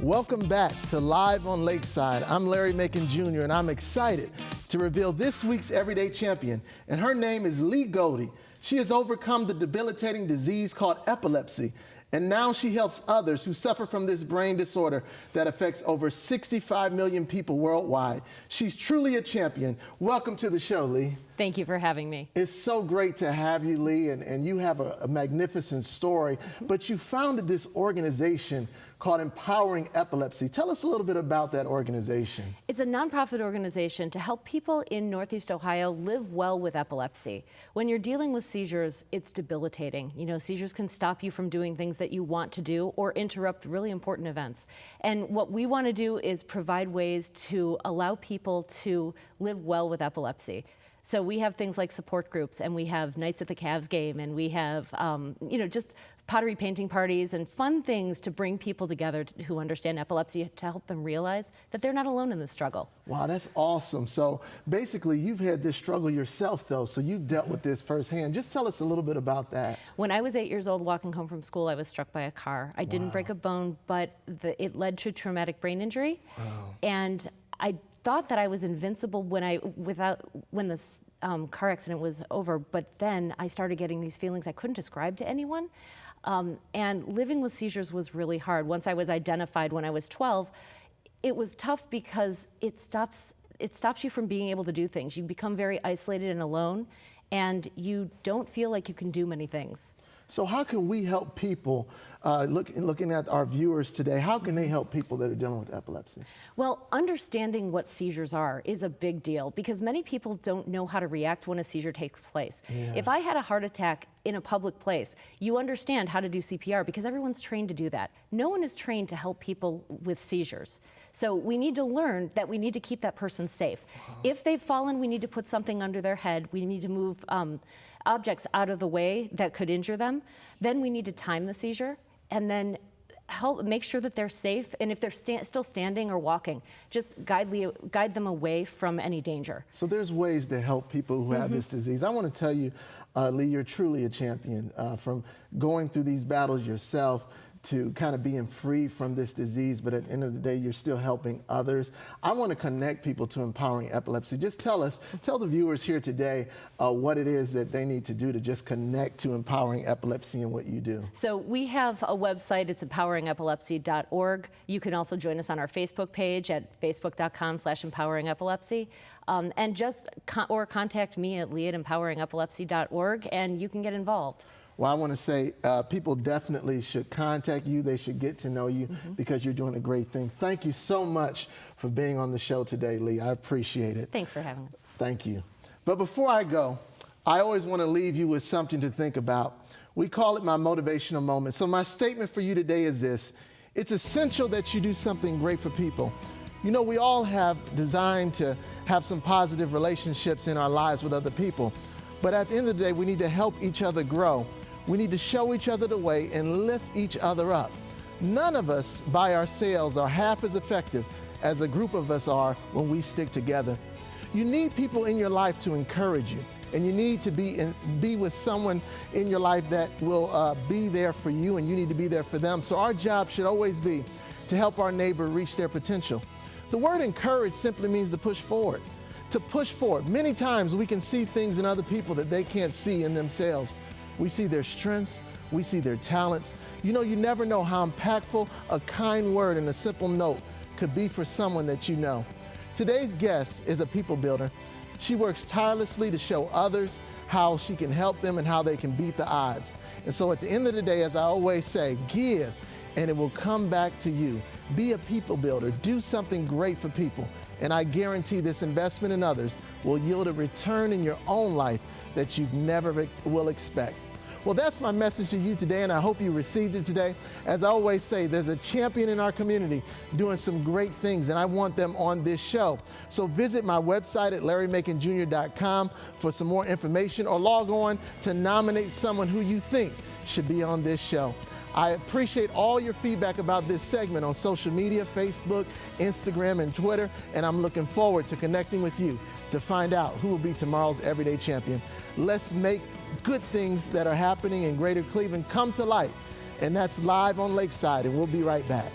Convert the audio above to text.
Welcome back to Live on Lakeside. I'm Larry Macon Jr. and I'm excited to reveal this week's everyday champion, and her name is Leigh Goldie. She has overcome the debilitating disease called epilepsy, and now she helps others who suffer from this brain disorder that affects over 65 million people worldwide. She's truly a champion. Welcome to the show, Leigh. Thank you for having me. It's so great to have you, Leigh, and you have a magnificent story, but you founded this organization called Empowering Epilepsy. Tell us a little bit about that organization. It's a nonprofit organization to help people in Northeast Ohio live well with epilepsy. When you're dealing with seizures, it's debilitating. You know, seizures can stop you from doing things that you want to do or interrupt really important events. And what we want to do is provide ways to allow people to live well with epilepsy. So we have things like support groups, and we have nights at the Cavs game, and we have, just pottery painting parties and fun things to bring people together who understand epilepsy, to help them realize that they're not alone in this struggle. Wow, that's awesome. So basically, you've had this struggle yourself, though, so you've dealt with this firsthand. Just tell us a little bit about that. When I was 8 years old, walking home from school, I was struck by a car. I didn't break a bone, but it led to traumatic brain injury. And I thought that I was invincible when this car accident was over, but then I started getting these feelings I couldn't describe to anyone. And living with seizures was really hard. Once I was identified when I was 12, it was tough because it stops you from being able to do things. You become very isolated and alone, and you don't feel like you can do many things. So how can we help people, looking at our viewers today, how can they help people that are dealing with epilepsy? Well, understanding what seizures are is a big deal, because many people don't know how to react when a seizure takes place. Yeah. If I had a heart attack in a public place, you understand how to do CPR because everyone's trained to do that. No one is trained to help people with seizures. So we need to learn that we need to keep that person safe. If they've fallen, we need to put something under their head. We need to move objects out of the way that could injure them. Then we need to time the seizure and then make sure that they're safe. And if they're still standing or walking, just guide them away from any danger. So there's ways to help people who have this disease. I want to tell you, Leigh, you're truly a champion. From going through these battles yourself to kind of being free from this disease, but at the end of the day, you're still helping others. I want to connect people to Empowering Epilepsy. Just tell the viewers here today what it is that they need to do to just connect to Empowering Epilepsy and what you do. So we have a website, it's empoweringepilepsy.org. You can also join us on our Facebook page at facebook.com/empoweringepilepsy. And or contact me at leigh@empoweringepilepsy.org, and you can get involved. Well, I want to say people definitely should contact you. They should get to know you because you're doing a great thing. Thank you so much for being on the show today, Leigh. I appreciate it. Thanks for having us. Thank you. But before I go, I always want to leave you with something to think about. We call it my motivational moment. So my statement for you today is this: it's essential that you do something great for people. You know, we all have designed to have some positive relationships in our lives with other people. But at the end of the day, we need to help each other grow. We need to show each other the way and lift each other up. None of us by ourselves are half as effective as a group of us are when we stick together. You need people in your life to encourage you, and you need to be with someone in your life that will be there for you, and you need to be there for them. So our job should always be to help our neighbor reach their potential. The word encourage simply means to push forward. To push forward. Many times we can see things in other people that they can't see in themselves. We see their strengths, we see their talents. You know, you never know how impactful a kind word and a simple note could be for someone that you know. Today's guest is a people builder. She works tirelessly to show others how she can help them and how they can beat the odds. And so at the end of the day, as I always say, give and it will come back to you. Be a people builder. Do something great for people. And I guarantee this investment in others will yield a return in your own life that you never will expect. Well, that's my message to you today, and I hope you received it today. As I always say, there's a champion in our community doing some great things, and I want them on this show. So visit my website at LarryMaconJr.com for some more information, or log on to nominate someone who you think should be on this show. I appreciate all your feedback about this segment on social media, Facebook, Instagram, and Twitter, and I'm looking forward to connecting with you to find out who will be tomorrow's everyday champion. Let's make good things that are happening in Greater Cleveland come to light, and that's Live on Lakeside, and we'll be right back.